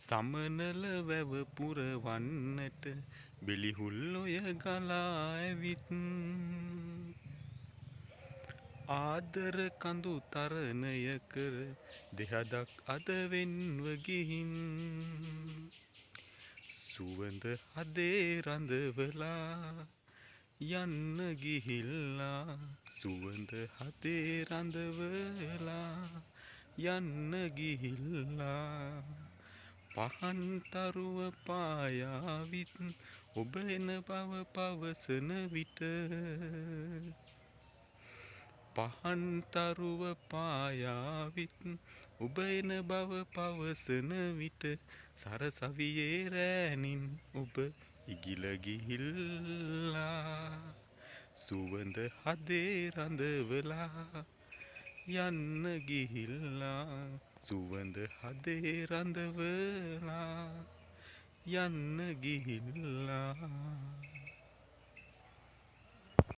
සමනල වැව පුරවන්නට බෙලිහුල් ඔය ගලා ඇවිත් ආදර කඳු තරණය කර දෙහදක් අද වෙන්ව ගිහින් සුවඳ හදේ රඳවලා යන්න ගිහිල්ලා සුවඳ හදේ රඳවලා යන්න ගිහිල්ලා පහන් තරුව පායාවිත් ඔබ එන බව පවසන විට පහන් තරුව පායාවිත් ඔබ එන බව පවසන විට සරසවියේ රෑනින් ඔබ ඉගිල ගිහිල්ලා සුවඳ හදේ රඳවලා යන්න ගිහිල්ලා සුවඳ හදේ රඳවලා යන්න ගිහිල්ලා